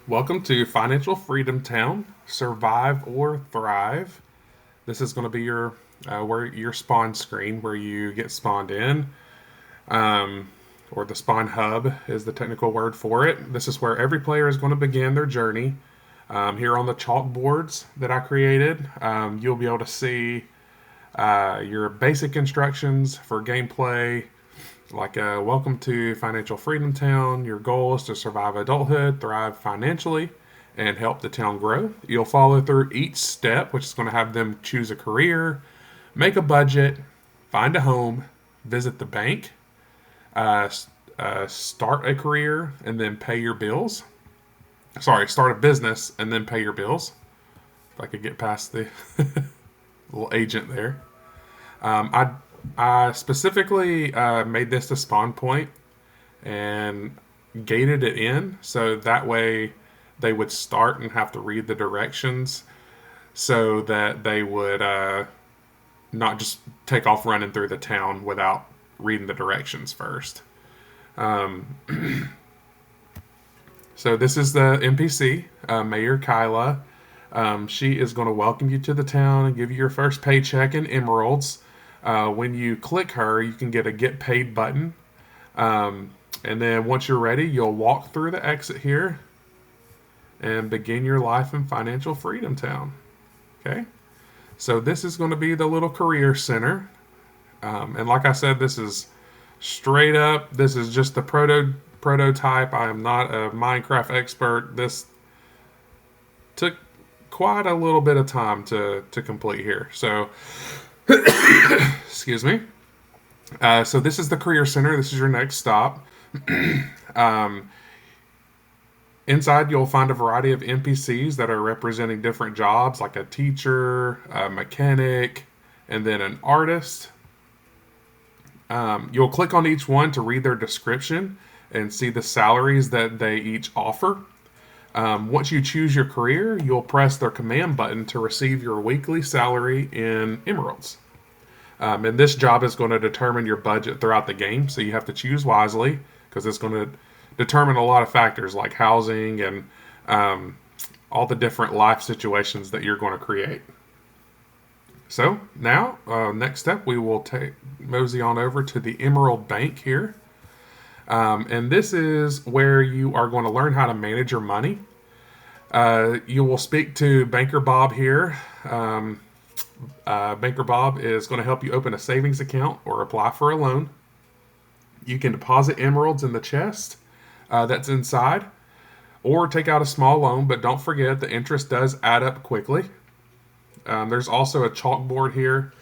Welcome to Financial Freedom Town. Survive or thrive. This is going to be your spawn screen where you get spawned in, or the spawn hub is the technical word for it. This is where every player is going to begin their journey. Here on the chalkboards that I created, you'll be able to see your basic instructions for gameplay, like welcome to Financial Freedom Town. Your goal is to survive adulthood, thrive financially, and help the town grow. You'll follow through each step, which is going to have them choose a career, make a budget, find a home, visit the bank, uh, start a career, and then pay your bills. Sorry, start a business and then pay your bills. If I could get past the little agent there. I specifically made this the spawn point and gated it in so that way they would start and have to read the directions so that they would not just take off running through the town without reading the directions first. Um, so this is the NPC, Mayor Kyla. She is going to welcome you to the town and give you your first paycheck in emeralds. When you click her, you can get a get paid button. And then once you're ready, you'll walk through the exit here and begin your life in Financial Freedom Town. Okay? So this is going to be the little career center. And like I said, this is straight up. This is just the prototype. I am not a Minecraft expert. This took quite a little bit of time to complete here. So, excuse me. So this is the career center. This is your next stop. um, Inside, you'll find a variety of NPCs that are representing different jobs, like a teacher, a mechanic, and then an artist. You'll click on each one to read their description and see the salaries that they each offer. Once you choose your career, you'll press their command button to receive your weekly salary in emeralds. And this job is going to determine your budget throughout the game, so you have to choose wisely because it's going to determine a lot of factors like housing and all the different life situations that you're going to create. So now, next step, we will mosey on over to the Emerald Bank here. And this is where you are going to learn how to manage your money. You will speak to Banker Bob here. Banker Bob is going to help you open a savings account or apply for a loan. You can deposit emeralds in the chest that's inside, or take out a small loan, but don't forget the interest does add up quickly. There's also a chalkboard here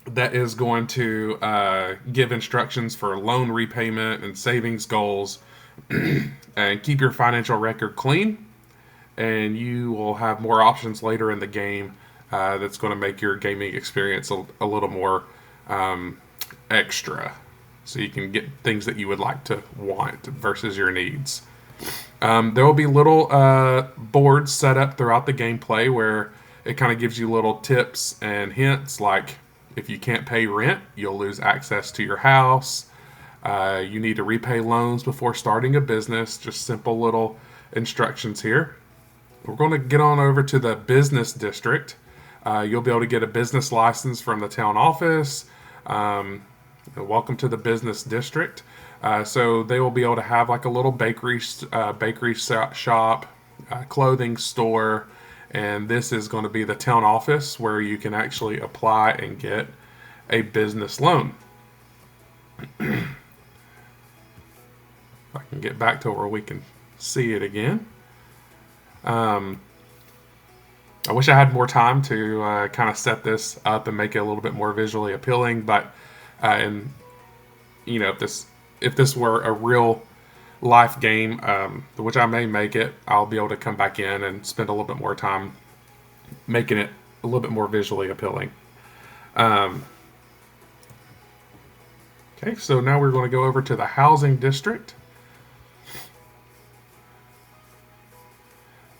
that is going to give instructions for loan repayment and savings goals and keep your financial record clean. And you will have more options later in the game that's going to make your gaming experience a little more extra. So you can get things that you would like to want versus your needs. There will be little boards set up throughout the gameplay where it kind of gives you little tips and hints like if you can't pay rent, you'll lose access to your house. You need to repay loans before starting a business. Just simple little instructions here. We're going to get on over to the business district. You'll be able to get a business license from the town office. Welcome to the business district. So they will be able to have like a little bakery shop, clothing store, and this is going to be the town office where you can actually apply and get a business loan. If I can get back to where we can see it again. I wish I had more time to kind of set this up and make it a little bit more visually appealing, but and you know if this were a real life game, which I may make it, I'll be able to come back in and spend a little bit more time making it a little bit more visually appealing. Okay, so now we're going to go over to the housing district.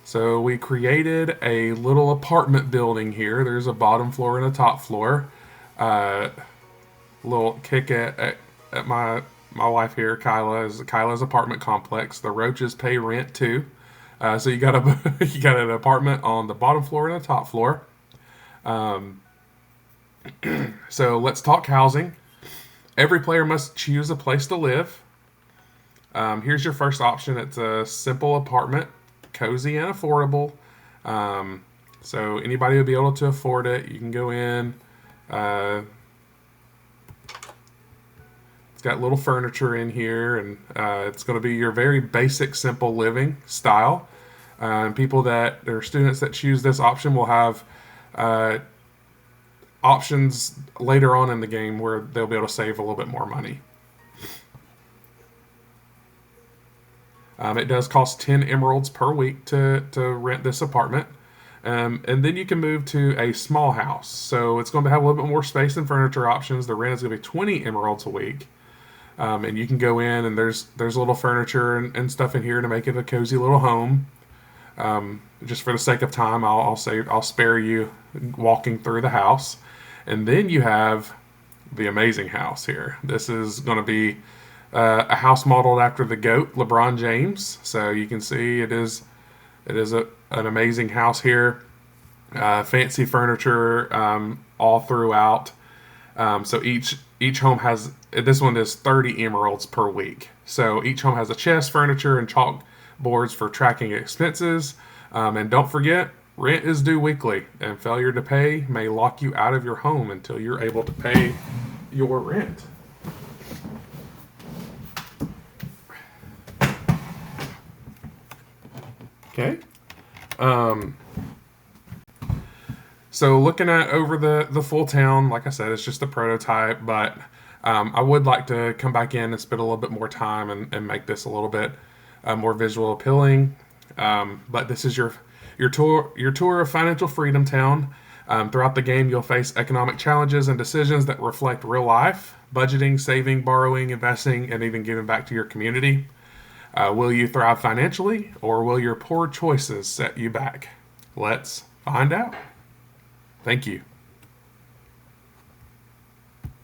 So we created a little apartment building here. There's a bottom floor and a top floor. Little kick at my my wife here, Kyla's apartment complex. The Roaches pay rent too. So you got a you got an apartment on the bottom floor and the top floor. Um, so let's talk housing. Every player must choose a place to live. Here's your first option. It's a simple apartment, cozy and affordable. Um, so anybody will be able to afford it. You can go in. Uh, it's got little furniture in here, and it's going to be your very basic, simple living style. People that or students that choose this option will have uh, options later on in the game where they'll be able to save a little bit more money. It does cost 10 emeralds per week to rent this apartment. And then you can move to a small house. So it's going to have a little bit more space and furniture options. The rent is going to be 20 emeralds a week. And you can go in and there's a little furniture and stuff in here to make it a cozy little home. Just for the sake of time, I'll spare you walking through the house. And then you have the amazing house here. This is going to be a house modeled after the GOAT, LeBron James. So you can see an amazing house here. Fancy furniture all throughout. So each home has this one is 30 emeralds per week. So each home has a chest, furniture, and chalk boards for tracking expenses. And don't forget, rent is due weekly, and failure to pay may lock you out of your home until you're able to pay your rent. Okay. Um, so looking at over the full town, like I said, it's just a prototype, but I would like to come back in and spend a little bit more time and make this a little bit more visual appealing. But this is your tour of Financial Freedom Town. Throughout the game, you'll face economic challenges and decisions that reflect real life: budgeting, saving, borrowing, investing, and even giving back to your community. Will you thrive financially, or will your poor choices set you back? Let's find out. Thank you.